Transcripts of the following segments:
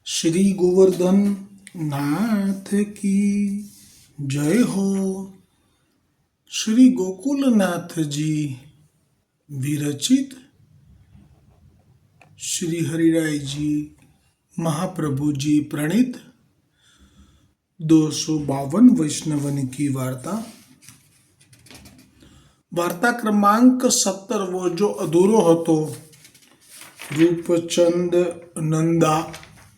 श्री गोवर्धन नाथ की जय हो। श्री गोकुलनाथ जी विरचित श्री हरिराय जी महाप्रभु जी प्रणीत 252 वैष्णवन की वार्ता। वार्ता क्रमांक 17 वो जो अधूरो હતો रूपचंद नंदा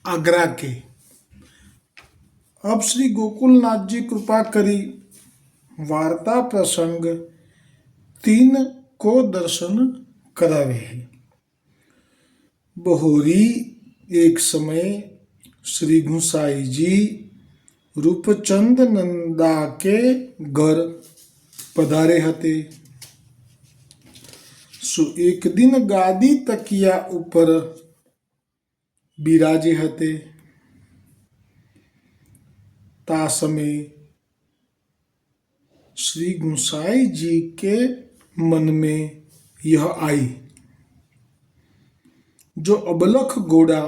आगरा के। अब श्री गोकुलनाथ जी कृपा करी वार्ता प्रसंग 3 को दर्शन करावे है। बहोरी एक समय श्री गुसाई जी रूपचंद नंदा के घर पधारे हते। सो एक दिन गादी तकिया ऊपर बिराजे हते। ता समय श्री गुसाई जी के मन में यह आई, जो अबलख घोड़ा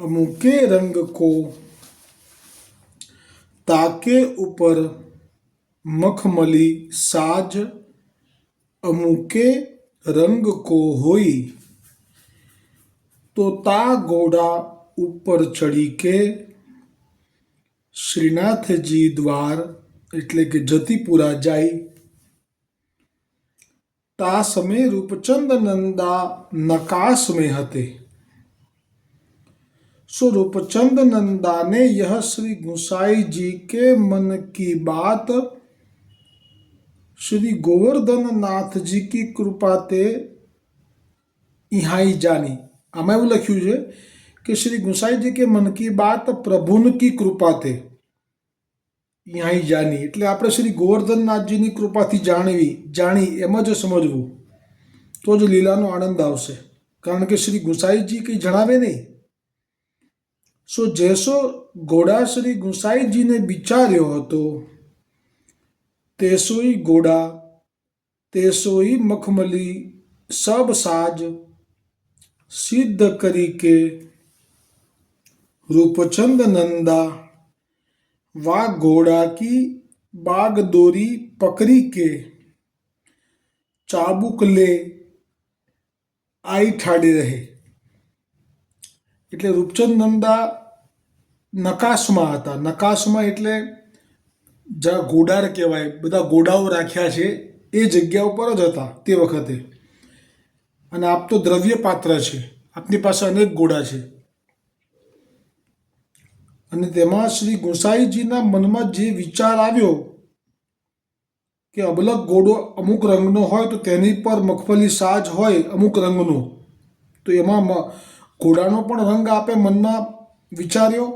अमुके रंग को ताके ऊपर मखमली साज अमुके रंग को होई, तो ता घोड़ा ऊपर चढ़ी के श्रीनाथजी द्वार એટલે કે જતીપુરા જાય। ता समय रूपचंद नंदा नकाश में हते। सो रूपचंद नंदा ने यह श्री गुसाई जी के मन की बात श्री गोवर्धन नाथ जी की कृपा ते यहाँ जानी। आमा એવું લખ્યું છે કે શ્રી ગુસાઈ जी के मन की बात प्रभुन की कृपा ते यहाँ जानी, એટલે આપણે શ્રી ગોવર્ધનનાથજીની કૃપાથી જાણી એમ જ સમજવું તો જ લીલાનો આનંદ આવશે। કારણ કે શ્રી ગુસાઈજી કંઈ જણાવે નહીં। સો જેસો ઘોડા શ્રી ગુસાઈજીને વિચાર્યો હતો, તેસોઈ ઘોડા તેસોઈ મખમલી સબ સાજ સિદ્ધ કરી કે रूपचंद नंदा वा घोड़ा की बागडोरी पकड़ी के चाबुक ले आई ठाड़े रहे। એટલે રૂપચંદ નંદા નકાશમાં હતા। નકાશમાં એટલે જ્યાં ઘોડાર કહેવાય, બધા ઘોડાઓ રાખ્યા છે એ જગ્યા ઉપર જ હતા તે વખતે। અને આપ તો દ્રવ્ય પાત્ર છે, આપની પાસે અનેક ઘોડા છે। અને તેમાં શ્રી ગુસાઈજીના મનમાં જે વિચાર આવ્યો કે અબલક ઘોડો અમુક રંગનો હોય તો તેની પર મખમલી સાજ હોય અમુક રંગનો, તો એમાં ઘોડાનો પણ રંગ આપે મનમાં વિચાર્યો,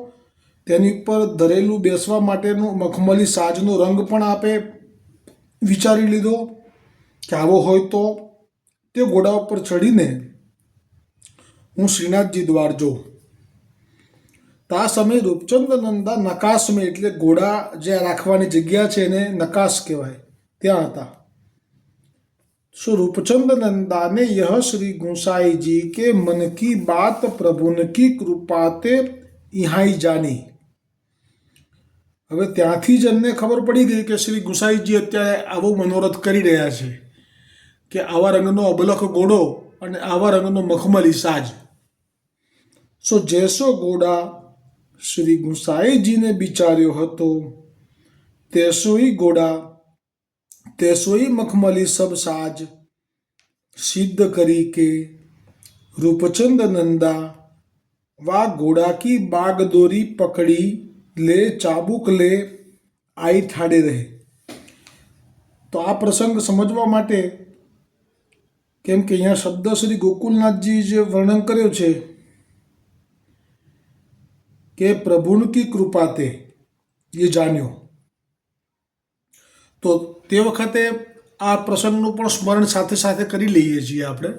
તેની પર ધરેલું બેસવા માટેનું મખમલી સાજનો રંગ પણ આપે વિચારી લીધો કે આવો હોય તો તે ઘોડા ઉપર ચડીને હું શ્રીનાથજી દ્વાર જાઉં। તા સમય રૂપચંદ નંદા નકાશ में એટલે ઘોડા જ્યાં રાખવાની જગ્યા છે એને નકાશ કહેવાય, ત્યાં હતા। सो रूपचंद नंदा ने यह श्री गुसाई जी के मन की बात प्रभुन की कृपा ते यहाँ जानी। હવે ત્યાંથી જ એમને ખબર પડી ગઈ કે શ્રી ગુસાઈજી અત્યારે આવો મનોરથ કરી રહ્યા છે કે આવા રંગનો અબલખ ઘોડો અને આવા રંગનો મખમલી સાજ। સો જેસો ઘોડા શ્રી ગુસાઈજીને વિચાર્યો હતો, તેસોઈ ઘોડા તેસોઈ મખમલી સબ સાજ સિદ્ધ કરી કે रूपचंद नंदा वा घोड़ा की बागडोरी पकड़ी ले चाबुक ले आई ठाड़े रहे। તો આ પ્રસંગ સમજવા માટે, કેમ કે અહીંયા શબ્દ શ્રી ગોકુલનાથજી જે વર્ણન કર્યો છે કે પ્રભુન કી કૃપા તે એ જાણ્યો, તો તે વખતે આ પ્રસંગનું પણ સ્મરણ સાથે સાથે કરી લઈએ છીએ આપણે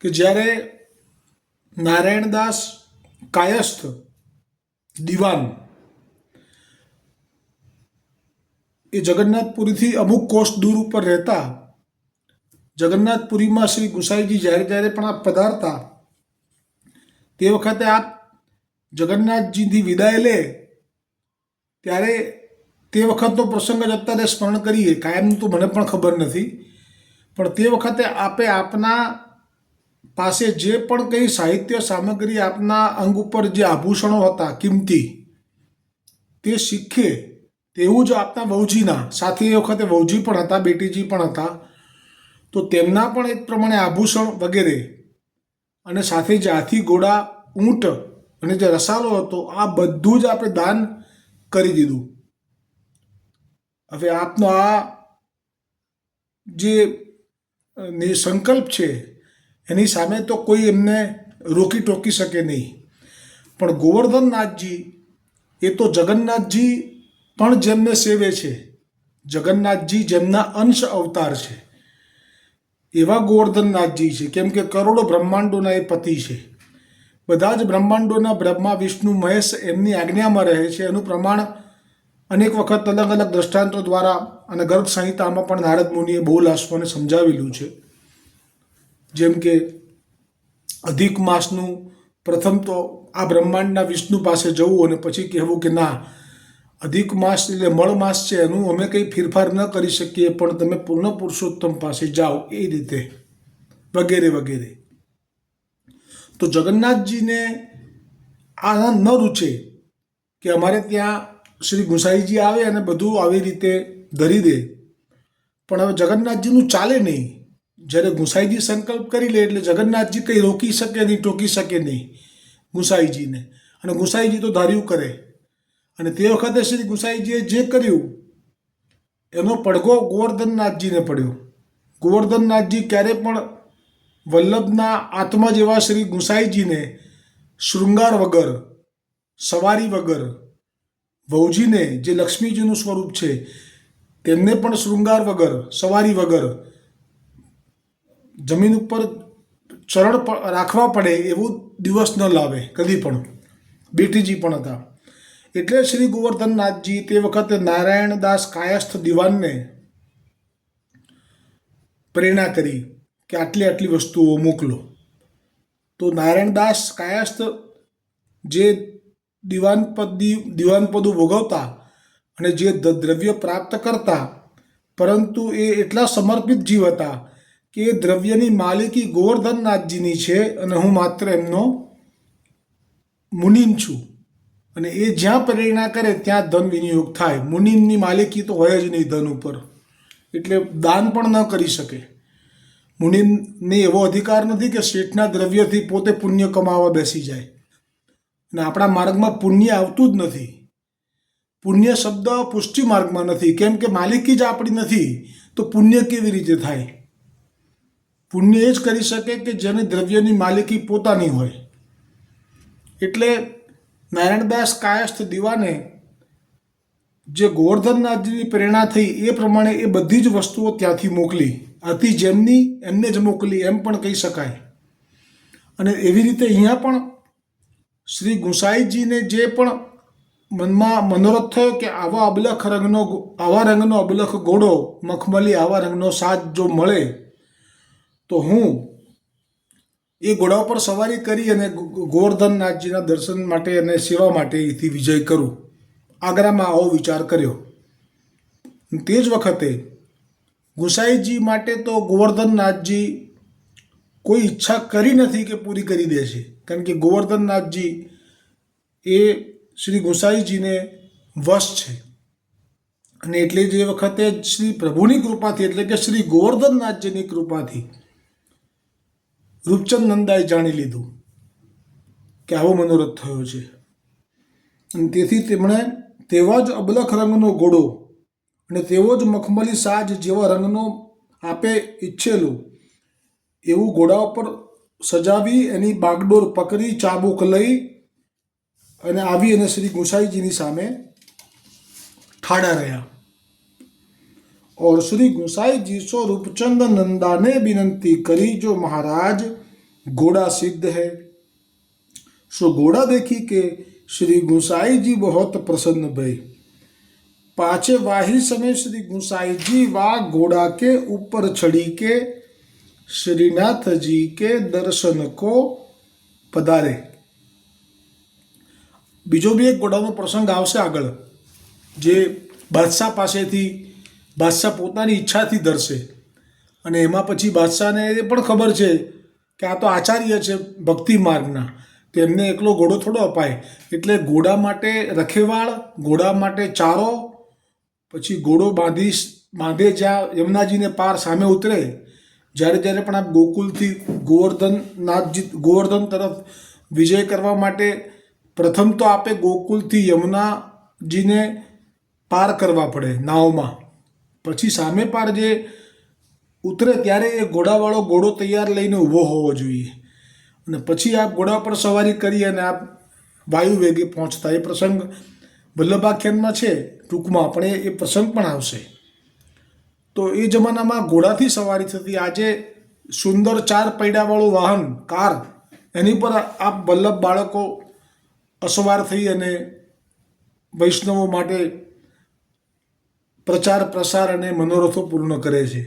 કે જ્યારે નારાયણદાસ કાયસ્થ દિવાન એ જગન્નાથપુરીથી અમુક કોષ દૂર ઉપર રહેતા, જગન્નાથપુરીમાં શ્રી ગુસાઈજી જ્યારે પણ આપ પધારતા તે વખતે આપ જગન્નાથજીથી વિદાય લે ત્યારે તે વખતનો પ્રસંગ જ અત્યારે સ્મરણ કરીએ. કાયમનું તો મને પણ ખબર નથી, પણ તે વખતે આપે આપના પાસે જે પણ કંઈ સાહિત્ય સામગ્રી, આપના અંગ ઉપર જે આભૂષણો હતા કિંમતી, તે શીખે તેવું જ આપના વહુજીના સાથે એ વખતે વહુજી પણ હતા, બેટીજી પણ હતા, તો તેમના પણ એ પ્રમાણે આભૂષણ વગેરે અને સાથે જે હાથી, ઘોડા, ઊંટ અને જે રસાલો હતો આ બધું જ આપણે દાન કરી દીધું. હવે આપનો આ જે સંકલ્પ છે એની સામે તો કોઈ એમને રોકી ટોકી શકે નહીં. પણ ગોવર્ધનનાથજી એ તો જગન્નાથજી પણ જેમને સેવે છે, જગન્નાથજી જેમના અંશ અવતાર છે એવા ગોવર્ધનનાથજી છે. કેમ કે કરોડો બ્રહ્માંડોના એ પતિ છે. બધા જ બ્રહ્માંડોના બ્રહ્મા, વિષ્ણુ, મહેશ એમની આજ્ઞામાં રહે છે. એનું પ્રમાણ અનેક વખત અલગ અલગ દ્રષ્ટાંતો દ્વારા અને ગર્ગ સંહિતામાં પણ નારદ મુનિએ બહુલાશ્વને સમજાવેલું છે. જેમ કે અધિક માસનું પ્રથમ તો આ બ્રહ્માંડના વિષ્ણુ પાસે જવું અને પછી કહેવું કે ના, અધિક માસ એટલે મળ માસ છે, એનું અમે કંઈ ફેરફાર ન કરી શકીએ, પણ તમે પૂર્ણ પુરુષોત્તમ પાસે જાઓ, એ રીતે વગેરે વગેરે. તો જગન્નાથજીને આ ન રૂચે કે અમારે ત્યાં શ્રી ગુસાઈજી આવે અને બધું આવી રીતે ધરી દે. પણ હવે જગન્નાથજીનું ચાલે નહીં. જ્યારે ગુસાઈજી સંકલ્પ કરી લે એટલે જગન્નાથજી કંઈ રોકી શકે નહીં, ટોકી શકે નહીં ગુસાઈજીને. અને ગુસાઈજી તો ધાર્યું કરે. અને તે વખતે શ્રી ગુસાઈજીએ જે કર્યું એનો પડઘો ગોવર્ધનનાથજીને પડ્યો. ગોવર્ધનનાથજી ક્યારે પણ વલ્લભના આત્મા જેવા શ્રી ગુસાઈજીને શૃંગાર વગર, સવારી વગર, વહુજીને જે લક્ષ્મીજીનું સ્વરૂપ છે તેમને પણ શૃંગાર વગર, સવારી વગર જમીન ઉપર ચરણ રાખવા પડે એવું દિવસ ન લાવે કદી પણ. બેટીજી પણ હતા. એટલે શ્રી ગોવર્ધનનાથજી તે વખતે નારાયણદાસ કાયસ્થ દિવાનને પ્રેરણા કરી કે આટલી આટલી વસ્તુઓ મોકલો. તો નારાયણદાસ કાયસ્થ જે દિવાનપદો ભોગવતા અને જે દ્રવ્ય પ્રાપ્ત કરતા, પરંતુ એ એટલા સમર્પિત જીવ હતા કે એ દ્રવ્યની માલિકી ગોવર્ધનનાથજીની છે અને હું માત્ર એમનો મુનિમ છું. અને એ જ્યાં પ્રેરણા કરે ત્યાં ધન વિનિયોગ થાય. મુનિમની માલિકી તો હોય જ નહીં ધન ઉપર, એટલે દાન પણ ન કરી શકે. મુનિમને એવો અધિકાર નથી કે શેઠના દ્રવ્યથી પોતે પુણ્ય કમાવા બેસી જાય. અને આપણા માર્ગમાં પુણ્ય આવતું જ નથી. પુણ્ય શબ્દ પુષ્ટિ માર્ગમાં નથી. કેમ કે માલિકી જ આપણી નથી તો પુણ્ય કેવી રીતે થાય? પુણ્ય એ જ કરી શકે કે જેની દ્રવ્યની માલિકી પોતાની હોય. એટલે નારાયણદાસ કાયસ્થ દિવાને જે ગોવર્ધનનાથજીની પ્રેરણા થઈ એ પ્રમાણે એ બધી જ વસ્તુઓ ત્યાંથી મોકલી. અતિ જેમની એમને જ મોકલી એમ પણ કહી શકાય. અને એવી રીતે અહીંયા પણ શ્રી ગુસાઈજીને જે પણ મનમાં મનોરથ થયો કે આવા રંગનો અબલખ ઘોડો, મખમલી આવા રંગનો સાજ જો મળે તો હું એ ઘોડા ઉપર સવારી કરી અને ગોવર્ધનનાથજીના દર્શન માટે અને સેવા માટે અહીંથી વિજય કરું. આગ્રામાં આવો વિચાર કર્યો. તે જ વખતે ગુસાઈજી માટે તો ગોવર્ધનનાથજી કોઈ ઈચ્છા કરી નથી કે પૂરી કરી દેશે. કારણ કે ગોવર્ધનનાથજી એ શ્રી ગુસાઈજીને વશ છે. અને એટલે જ એ વખતે શ્રી પ્રભુની કૃપાથી, એટલે કે શ્રી ગોવર્ધનનાથજીની કૃપાથી રૂપચંદ નંદાએ જાણી લીધું કે આવો મનોરથ થયો છે. અને તેથી તેમણે તેવા જ અબલખ રંગનો ઘોડો અને તેવો જ મખમલી સાજ જેવા રંગનો આપે ઈચ્છેલું એવું ઘોડા ઉપર સજાવી એની બાગડોર પકડી, ચાબુક લઈ અને આવી અને શ્રી ગુસાઈજીની સામે ઠાડા રહ્યા. और श्री गुसाई जी सो रूपचंद नंदा ने विनंती करी, जो महाराज घोड़ा सिद्ध है. सो घोड़ा देखी के श्री गुसाई जी बहुत प्रसन्न भय. पाछे वाही समय श्री गुसाई जी वा घोड़ा के ऊपर चढ़ी के શ્રીનાથજી કે દર્શન કો પધારે. બીજો બી એક ઘોડાનો પ્રસંગ આવશે આગળ, જે બાદશાહ પાસેથી બાદશાહ પોતાની ઈચ્છાથી ધરશે, અને એમાં પછી બાદશાહને એ પણ ખબર છે કે આ તો આચાર્ય છે ભક્તિ માર્ગના, તેમને એકલો ઘોડો થોડો અપાય, એટલે ઘોડા માટે રખેવાળ, ઘોડા માટે ચારો, પછી ઘોડો બાંધે જ્યાં યમુનાજીને પાર સામે ઉતરે. જ્યારે જ્યારે પણ આપ ગોકુલથી ગોવર્ધન તરફ વિજય કરવા માટે પ્રથમ તો આપે ગોકુલથી યમુનાજીને પાર કરવા પડે નાવમાં, પછી સામે પાર જે ઉતરે ત્યારે એ ઘોડાવાળો ઘોડો તૈયાર લઈને ઊભો હોવો જોઈએ, અને પછી આપ ઘોડા પર સવારી કરી અને આપ વાયુ વેગે પહોંચતા. એ પ્રસંગ વલ્લભાખ્યાનમાં છે ટૂંકમાં, પણ એ પ્રસંગ પણ આવશે. તો એ જમાનામાં ઘોડાથી સવારી થતી. આજે સુંદર 4 પૈડાવાળું વાહન કાર, એની પર આપ વલ્લભ બાળકો અસવાર થઈ અને વૈષ્ણવો માટે પ્રચાર પ્રસાર અને મનોરથો પૂર્ણ કરે છે.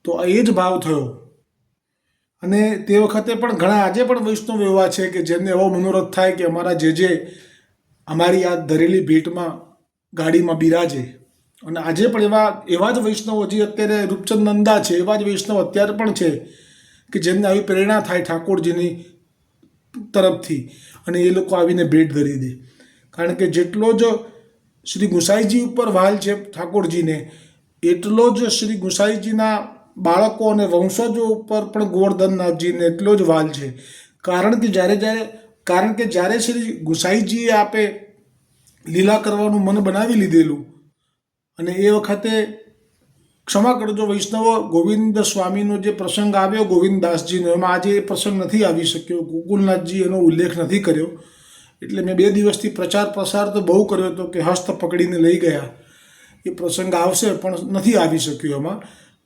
તો એ જ ભાવ થયો. અને તે વખતે પણ ઘણા આજે પણ વૈષ્ણવ એવા છે કે જેમને એવો મનોરથ થાય કે અમારા જે અમારી આ ધરેલી ભેટમાં ગાડીમાં બિરાજે. અને આજે પણ એવા જ વૈષ્ણવ, હજી અત્યારે રૂપચંદ નંદા છે, એવા જ વૈષ્ણવ અત્યારે પણ છે કે જેમને આવી પ્રેરણા થાય ઠાકોરજીની તરફથી, અને એ લોકો આવીને ભેટ ધરી દે. કારણ કે જેટલો જ શ્રી ગુસાઈજી ઉપર વાલ છે ઠાકોરજીને, એટલો જ શ્રી ગુસાઈજીના બાળકો અને વંશજો ઉપર પણ ગોવર્ધનનાથજીને એટલો જ વાલ છે. કારણ કે જ્યારે શ્રી ગુસાઈજીએ આપે લીલા કરવાનું મન બનાવી લીધેલું, અને એ વખતે ક્ષમા કરજો વૈષ્ણવો, ગોવિંદ સ્વામીનો જે પ્રસંગ આવ્યો ગોવિંદદાસજીનો, એમાં આજે એ પ્રસંગ નથી આવી શક્યો. ગોકુલનાથજી એનો ઉલ્લેખ નથી કર્યો, એટલે મેં 2 દિવસથી પ્રચાર પ્રસાર તો બહુ કર્યો હતો કે હસ્ત પકડીને લઈ ગયા. એ પ્રસંગ આવશે પણ નથી આવી શક્યો એમાં.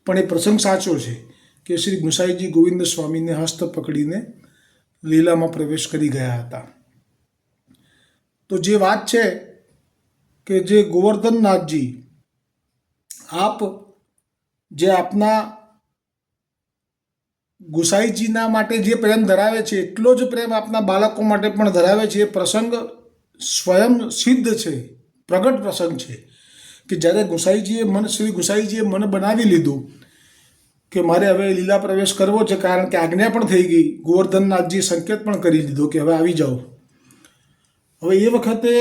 પણ એ પ્રસંગ સાચો છે કે શ્રી ગુસાઈજી ગોવિંદ સ્વામીને હસ્ત પકડીને લીલામાં પ્રવેશ કરી ગયા હતા. તો જે વાત છે કે જે ગોવર્ધનનાથજી આપ જે આપના ગુસાઈજીના માટે જે પ્રેમ ધરાવે છે, એટલો જ પ્રેમ આપના બાળકો માટે પણ ધરાવે છે. એ પ્રસંગ સ્વયં સિદ્ધ છે, પ્રગટ પ્રસંગ છે કે જ્યારે શ્રી ગુસાઈજીએ મન બનાવી લીધું કે મારે હવે લીલા પ્રવેશ કરવો છે, કારણ કે આજ્ઞા પણ થઈ ગઈ, ગોવર્ધનનાથજીએ સંકેત પણ કરી દીધો કે હવે આવી જાઓ. હવે એ વખતે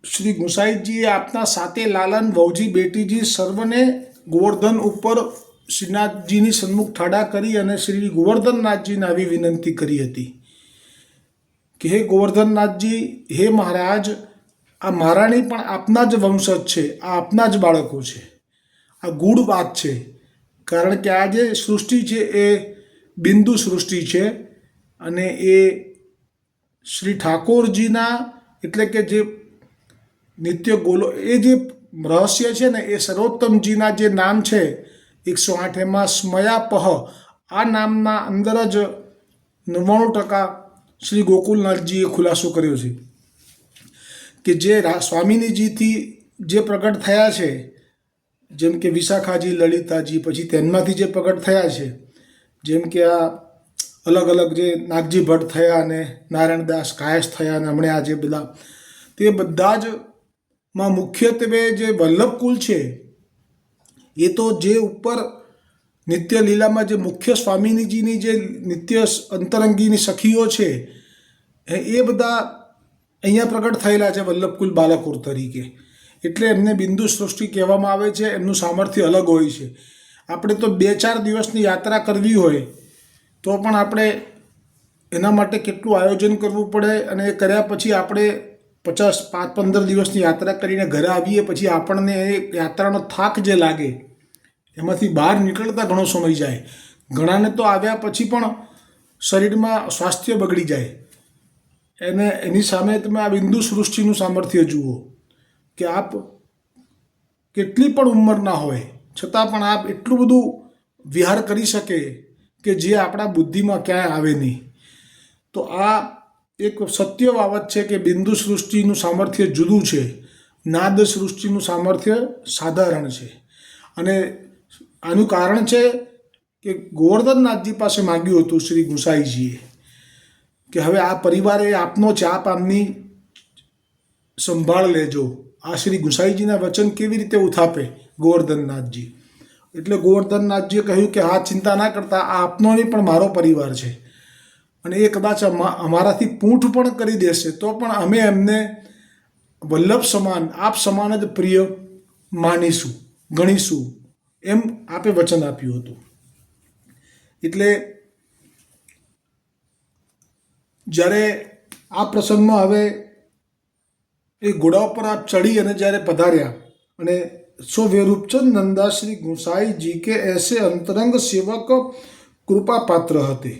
શ્રી ગુસાઈજીએ આપના સાતે લાલન, વહુજી, બેટીજી સર્વને ગોવર્ધન ઉપર શ્રીનાથજીની સન્મુખ ઠાડા કરી અને શ્રી ગોવર્ધનનાથજીને આવી વિનંતી કરી હતી કે હે ગોવર્ધનનાથજી, હે મહારાજ, આ મહારાણી પણ આપના જ વંશજ છે, આ આપના જ બાળકો છે. આ ગૂઢ વાત છે, કારણ કે આ જે સૃષ્ટિ છે એ બિંદુ સૃષ્ટિ છે, અને એ શ્રી ઠાકોરજીના એટલે કે જે નિત્ય એ જે રહસ્ય છે ને, એ સર્વોત્તમજીના જે નામ છે 108 એમાં સ્મયાપહ, આ નામના અંદર જ 99% શ્રી ગોકુલનાથજીએ ખુલાસો કર્યો છે કે જે સ્વામિનીજીથી જે પ્રગટ થયા છે, જેમ કે વિશાખાજી, લલિતાજી, પછી તેમનાથી જે પ્રગટ થયા છે, જેમ કે આ અલગ અલગ જે નાગજી ભટ્ટ થયા અને નારાયણદાસ કાયસ્થ થયા અને હમણાં આ જે બધા, તે બધા જ માં મુખ્યત્વે જે વલ્લભકુલ છે એ તો જે ઉપર નિત્ય લીલામાં જે મુખ્ય સ્વામિનીજીની જે નિત્ય અંતરંગીની સખીઓ છે એ બધા અહીંયા પ્રગટ થયેલા છે વલ્લભકુલ બાલકોર તરીકે. એટલે એમને બિંદુ સૃષ્ટિ કહેવામાં આવે છે. એમનું સામર્થ્ય અલગ હોય છે. આપણે તો 2-4 દિવસની યાત્રા કરવી હોય તો પણ આપણે એના માટે કેટલું આયોજન કરવું પડે, અને એ કર્યા પછી આપણે 5-15 દિવસની યાત્રા કરીને ઘરે આવીએ પછી આપણને એ યાત્રાનો થાક જે લાગે એમાંથી બહાર નીકળતા ઘણો સમય જાય. ઘણાને તો આવ્યા પછી પણ શરીરમાં સ્વાસ્થ્ય બગડી જાય. એની સામે તમે આ બિંદુ સૃષ્ટિનું સામર્થ્ય જુઓ કે આપ કેટલી પણ ઉંમરના હોય છતાં પણ આપ એટલું બધું વિહાર કરી શકે કે જે આપણા બુદ્ધિમાં ક્યાંય આવે નહીં. તો આ એક સત્ય બાબત છે કે બિંદુ સૃષ્ટિનું સામર્થ્ય જુદું છે, નાદ સૃષ્ટિનું સામર્થ્ય સાધારણ છે. અને આનું કારણ છે કે ગોવર્ધનનાથજી પાસે માગ્યું હતું શ્રી ગુંસાઈજીએ કે હવે આ પરિવાર એ આપનો છે, આપ આમની સંભાળ લેજો. આ શ્રી ગુંસાઈજીના વચન કેવી રીતે ઉથાપે ગોવર્ધનનાથજી? એટલે ગોવર્ધનનાથજીએ કહ્યું કે હા, ચિંતા ના કરતા, આ આપનો નહીં પણ મારો પરિવાર છે અને એ કદાચ અમારાથી પૂંઠ પણ કરી દેશે તો પણ અમે એમને વલ્લભ સમાન, આપ સમાન જ પ્રિય માનીશું, ગણીશું, એમ આપે વચન આપ્યું હતું. એટલે જ્યારે આ પ્રસંગમાં હવે એ ઘોડા ઉપર આપ ચડી અને જ્યારે પધાર્યા અને सो वे रूपचंद नंदा श्री गुसाई जी के ऐसे अंतरंग सेवक कृपा पात्र हते.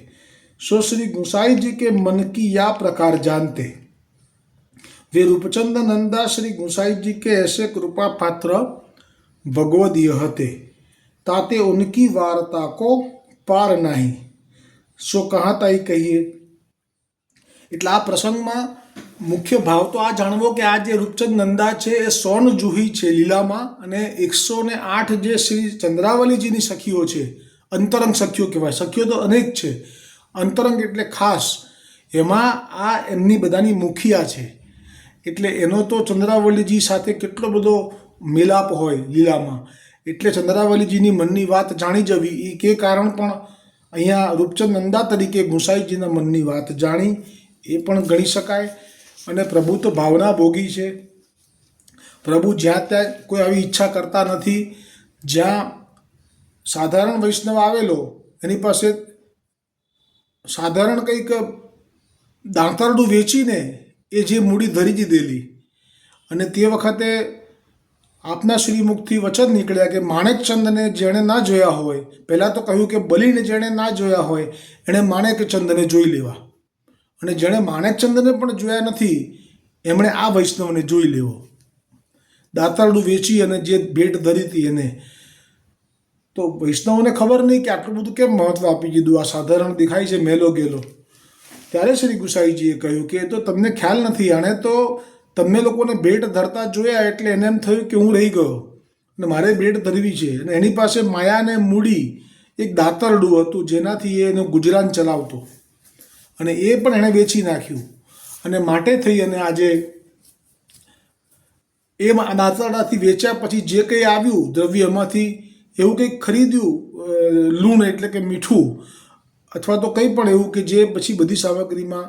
सो श्री गुसाई जी के मन की या प्रकार जानते. वे रूपचंद नंदा श्री गुसाई जी के ऐसे कृपा पात्र भगवदीय हते, ताते उनकी वार्ता को पार नहीं. सो कहाँ ताई कहिए. એટલે આ પ્રસંગમાં મુખ્ય ભાવ તો આ જાણવો કે આ જે રૂપચંદ નંદા છે એ 100 જુહી છે લીલામાં અને 108 જે શ્રી ચંદ્રાવલીજીની સખીઓ છે, અંતરંગ સખીઓ કહેવાય. સખીઓ તો અનેક છે, અંતરંગ એટલે ખાસ. એમાં આ એમની બધાની મુખિયા છે. એટલે એનો તો ચંદ્રાવલીજી સાથે કેટલો બધો મિલાપ હોય લીલામાં. એટલે ચંદ્રાવલીજીની મનની વાત જાણી જવી એ કે કારણ પણ અહીંયા રૂપચંદ નંદા તરીકે ગુંસાઈજીના મનની વાત જાણી એ પણ ગણી શકાય. અને પ્રભુ તો ભાવના ભોગી છે. પ્રભુ જ્યાં ત્યાં કોઈ આવી ઈચ્છા કરતા નથી. જ્યાં સાધારણ વૈષ્ણવ આવેલો એની પાસે સાધારણ કંઈક દાંતરડું વેચીને એ જે મૂડી ધરી દીધેલી અને તે વખતે આપના શ્રીમુખથી વચન નીકળ્યા કે માણેકચંદને જેણે ના જોયા હોય, પહેલાં તો કહ્યું કે બલીને જેણે ના જોયા હોય એણે માણેકચંદને જોઈ લેવા, અને જેણે માણેકચંદને પણ જોયા નથી એમણે આ વૈષ્ણવને જોઈ લેવો. દાંતરડું વેચી અને જે ભેટ ધરી હતી એને. તો વૈષ્ણવને ખબર નહીં કે આટલું બધું કેમ મહત્ત્વ આપી દીધું, આ સાધારણ દેખાય છે મેલો ગેલો. ત્યારે શ્રી ગુસાઈજીએ કહ્યું કે એ તો તમને ખ્યાલ નથી, આણે તો તમને લોકોને ભેટ ધરતા જોયા એટલે એને એમ થયું કે હું રહી ગયો અને મારે ભેટ ધરવી છે. અને એની પાસે માયાને મૂડી એક દાંતરડું હતું જેનાથી એ એનું ગુજરાન ચલાવતો, અને એ પણ એણે વેચી નાખ્યું. અને માટે થઈ અને આજે એ દાંતરડાથી વેચ્યા પછી જે કંઈ આવ્યું દ્રવ્ય એમાંથી એવું કંઈક ખરીદ્યું, લૂણ એટલે કે મીઠું અથવા તો કંઈ પણ એવું કે જે પછી બધી સામગ્રીમાં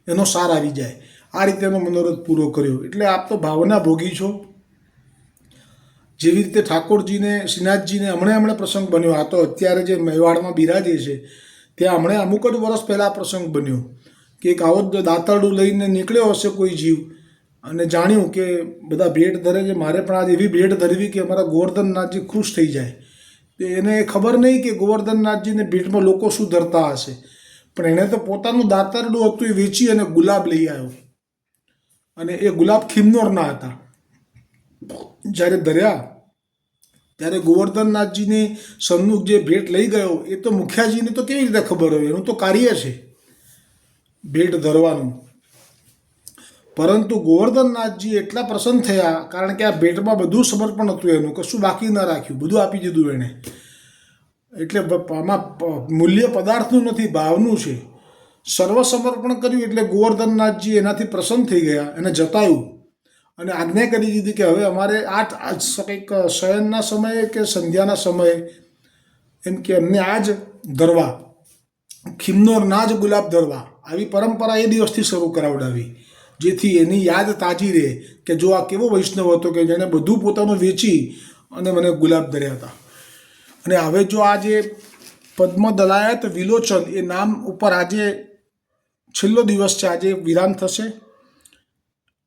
એનો સાર આવી જાય. આ રીતે એનો મનોરથ પૂરો કર્યો. એટલે આપ તો ભાવના ભોગી છો. જેવી રીતે ઠાકોરજીને શ્રીનાથજીને હમણાં પ્રસંગ બન્યો, આ તો અત્યારે જે મેવાડમાં બિરાજે છે ત્યાં હમણાં અમુક જ વર્ષ પહેલાં પ્રસંગ બન્યો કે એક આવો જ દાંતરડું લઈને નીકળ્યો હશે કોઈ જીવ અને જાણ્યું કે બધા ભેટ ધરે છે, મારે પણ આજે એવી ભેટ ધરવી કે અમારા ગોવર્ધનનાથજી ખુશ થઈ જાય. તો એને ખબર નહીં કે ગોવર્ધનનાથજીને ભેટમાં લોકો શું ધરતા હશે, પણ એણે તો પોતાનું દાંતરડું હતું એ વેચી અને ગુલાબ લઈ આવ્યો. અને એ ગુલાબ ખિન્નોરના હતા. જ્યારે ધર્યા ત્યારે ગોવર્ધનનાથજીની સન્મુખ જે ભેટ લઈ ગયો એ તો મુખિયાજીને તો કેવી રીતે ખબર હોય, એનું તો કાર્ય છે ભેટ ધરવાનું. પરંતુ ગોવર્ધનનાથજી એટલા પ્રસન્ન થયા કારણ કે આ ભેટમાં બધું સમર્પણ હતું, એનું કશું બાકી ન રાખ્યું, બધું આપી દીધું એણે. એટલે આમાં મૂલ્ય પદાર્થનું નથી, ભાવનું છે. સર્વ સમર્પણ કર્યું એટલે ગોવર્ધનનાથજી એનાથી પ્રસન્ન થઈ ગયા, એને જતાયું અને આજ્ઞા કરી દીધી કે હવે અમારે આ કંઈક શયનના સમયે કે સંધ્યાના સમયે એમ કે એમને આ જ ધરવા, ખિન્નોરના જ ગુલાબ ધરવા, આવી પરંપરા એ દિવસથી શરૂ કરાવડાવી જેથી એની યાદ તાજી રહે કે જો આ કેવો વૈષ્ણવ હતો કે જેણે બધું પોતાનું વેચી અને મને ગુલાબ ધર્યા હતા. અને હવે જો આ જે પદ્મદલાયત વિલોચન એ નામ ઉપર આજે છેલ્લો દિવસ છે, આજે વિરામ થશે.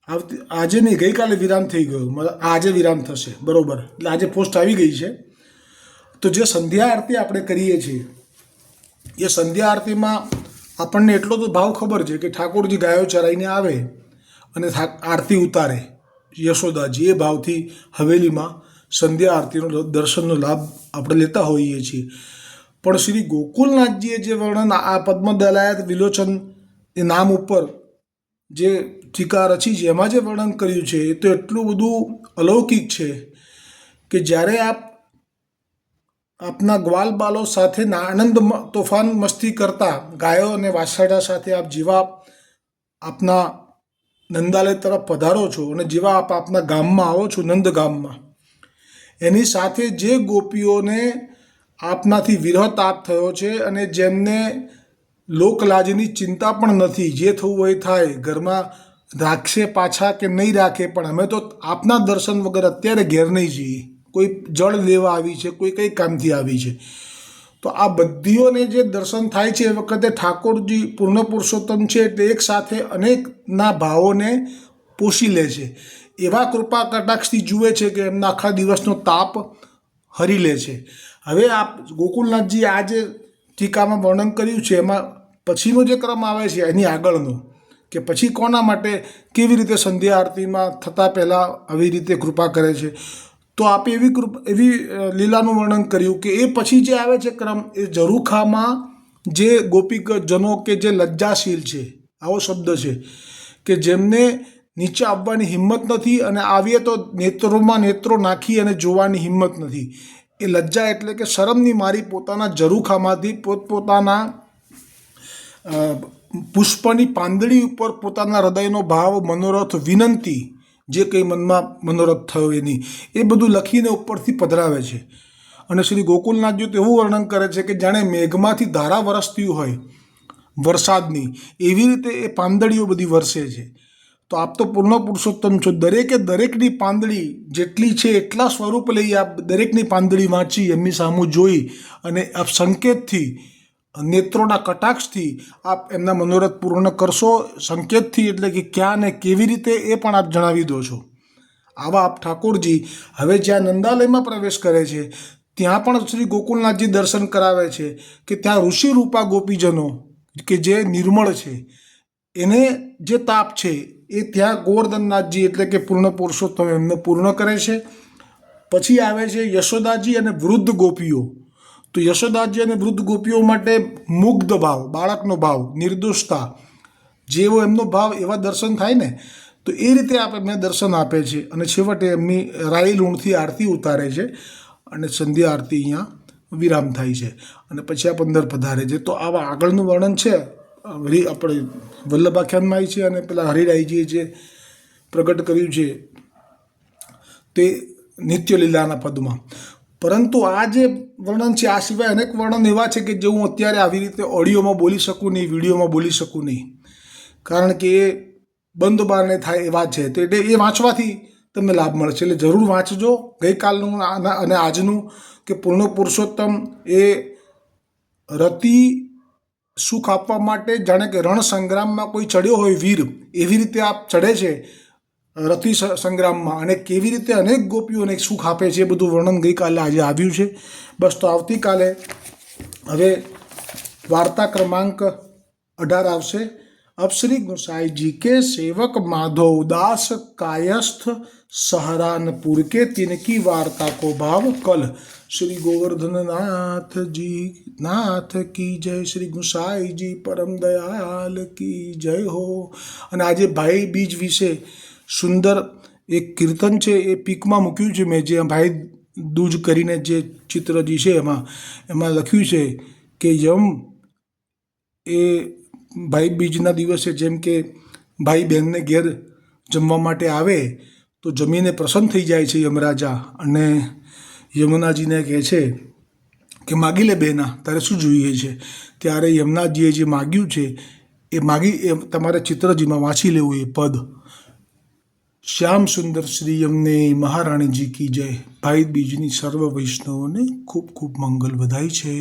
આજે નહીં, ગઈકાલે વિરામ થઈ ગયું, આજે વિરામ થશે, બરાબર. એટલે આજે પોસ્ટ આવી ગઈ છે. તો જે સંધ્યા આરતી આપણે કરીએ છીએ એ સંધ્યા આરતીમાં આપણને એટલો તો ભાવ ખબર છે કે ઠાકોરજી ગાયો ચરાઈને આવે અને આરતી ઉતારે યશોદાજી, એ ભાવથી હવેલીમાં સંધ્યા આરતીનો દર્શનનો લાભ આપણે લેતા હોઈએ છીએ. પણ શ્રી ગોકુલનાથજીએ જે વર્ણન આ પદ્મદલાયત વિલોચન એ નામ ઉપર જે ટીકા રચી છે એમાં જે વર્ણન કર્યું છે એ તો એટલું બધું અલૌકિક છે કે જ્યારે આપ આપના ગ્વાલ બાલો સાથે આનંદ તોફાન મસ્તી કરતા ગાયો અને વાછરડા સાથે આપ જેવા આપના નંદાલય તરફ પધારો છો અને જેવા આપ આપના ગામમાં આવો છો નંદ ગામમાં, એની સાથે જે ગોપીઓને આપનાથી વિરહ તાપ થયો છે અને જેમને લોકલાજની ચિંતા પણ નથી, જે થવું હોય થાય, ઘરમાં રાખશે પાછા કે નહીં રાખે, પણ અમે તો આપના દર્શન વગર અત્યારે ઘેર નહીં જઈએ, કોઈ જળ લેવા આવી છે, કોઈ કંઈ કામથી આવી છે. તો આ બધીઓને જે દર્શન થાય છે એ વખતે ઠાકોરજી પૂર્ણ પુરુષોત્તમ છે એટલે એક સાથે અનેકના ભાવોને પોષી લે છે. એવા કૃપા કટાક્ષથી જુએ છે કે એમના આખા દિવસનો તાપ હરી લે છે. હવે આપ ગોકુલનાથજી આ જે ટીકામાં વર્ણન કર્યું છે એમાં પછીનો જે ક્રમ આવે છે એની આગળનો, કે પછી કોના માટે કેવી રીતે સંધ્યા આરતીમાં થતાં પહેલાં આવી રીતે કૃપા કરે છે, તો આપે એવી લીલાનું વર્ણન કર્યું કે એ પછી જે આવે છે ક્રમ એ ઝરૂખામાં જે ગોપીજનો કે જે લજ્જાશીલ છે, આવો શબ્દ છે, કે જેમને નીચે આવવાની હિંમત નથી અને આવીએ તો નેત્રોમાં નેત્રો નાખી અને જોવાની હિંમત નથી. એ લજ્જા એટલે કે શરમની મારી પોતાના ઝરૂખામાંથી પોતપોતાના પુષ્પની પાંદડી ઉપર પોતાના હૃદયનો ભાવ, મનોરથ, વિનંતી, જે કંઈ મનમાં મનોરથ થયો એની, એ બધું લખીને ઉપરથી પધરાવે છે. અને શ્રી ગોકુલનાથજી તો એવું વર્ણન કરે છે કે જાણે મેઘમાંથી ધારા વરસતી હોય વરસાદની, એવી રીતે એ પાંદડીઓ બધી વરસે છે. તો આપ તો પૂર્ણ પુરુષોત્તમ છો, દરેકે દરેકની પાંદડી જેટલી છે એટલા સ્વરૂપ લઈ આપ દરેકની પાંદડી વાંચી એમની સામું જોઈ અને આપ સંકેતથી, નેત્રોના કટાક્ષથી આપ એમના મનોરથ પૂર્ણ કરશો. સંકેતથી એટલે કે ક્યાં ને કેવી રીતે એ પણ આપ જણાવી દો છો. આવા આપ ઠાકોરજી હવે જ્યાં નંદાલયમાં પ્રવેશ કરે છે ત્યાં પણ શ્રી ગોકુલનાથજી દર્શન કરાવે છે કે ત્યાં ઋષિરૂપા ગોપીજનો કે જે નિર્મળ છે એને જે તાપ છે એ ત્યાં ગોવર્ધનનાથજી એટલે કે પૂર્ણ પુરુષોત્તમ એમને પૂર્ણ કરે છે. પછી આવે છે યશોદાજી અને વૃદ્ધ ગોપીઓ. તો યશોદાજી અને વૃદ્ધ ગોપીઓ માટે મુગ્ધ ભાવ, બાળકનો ભાવ, નિર્દોષતા, જેવો એમનો ભાવ એવા દર્શન થાય ને, તો એ રીતે આપ એમને દર્શન આપે છે. અને છેવટે એમની રાઈ લૂણથી આરતી ઉતારે છે અને સંધ્યા આરતી અહીંયા વિરામ થાય છે અને પછી આપ અંદર પધારે છે. તો આવા આગળનું વર્ણન છે આપણે વલ્લભાખ્યાનમાં છે અને પેલા હરિરાયજીએ જે પ્રગટ કર્યું છે તે નિત્યલીલાના પદમાં. પરંતુ આ જે વર્ણન છે આ સિવાય અનેક વર્ણન એવા છે કે જે હું અત્યારે આવી રીતે ઓડિયોમાં બોલી શકું નહીં, વિડીયોમાં બોલી શકું નહીં, કારણ કે એ બંધ બારણે થાય એવા છે. તો એટલે એ વાંચવાથી તમને લાભ મળશે, એટલે જરૂર વાંચજો. ગઈકાલનું અને આજનું કે પૂર્ણ પુરુષોત્તમ એ રતિ સુખ આપવા માટે જાણે કે રણ સંગ્રામમાં કોઈ ચડ્યો હોય વીર, એવી રીતે આપ ચડે છે રતિ સંગ્રામમાં, અને કેવી રીતે અનેક ગોપીઓને સુખ આપે છે એ બધું વર્ણન ગઈકાલે આજે આવ્યું છે. બસ તો આવતીકાલે હવે વાર્તા ક્રમાંક 18 આવશે. अब श्री गोसाई जी के सेवक माधव दास कायस्थ सहारनपुर के तिनकी वार्ता को भाव कल. श्री गोवर्धन नाथ की जय. श्री गोसाई जी परम दयाल की जय हो. અને આજે ભાઈ બીજ વિશે સુંદર એક કીર્તન છે એ પીકમાં મૂક્યું છે મેં, જે ભાઈ દૂજ કરીને જે ચિત્રજી છે એમાં લખ્યું છે કે યમ એ ભાઈ બીજના દિવસે જેમ કે ભાઈ બહેનને ઘેર જમવા માટે આવે તો જમીને પ્રસન્ન થઈ જાય છે યમરાજા, અને યમુનાજીને કહે છે કે માગી લે બહેના, તારે શું જોઈએ છે. ત્યારે યમુનાજીએ જે માગ્યું છે એ તમારે ચિત્રજીમાં વાંચી લેવું એ પદ. શ્યામ સુંદર શ્રી યમને મહારાણીજી કી જય. ભાઈ બીજની સર્વ વૈષ્ણવોને ખૂબ ખૂબ મંગલ વધાય છે.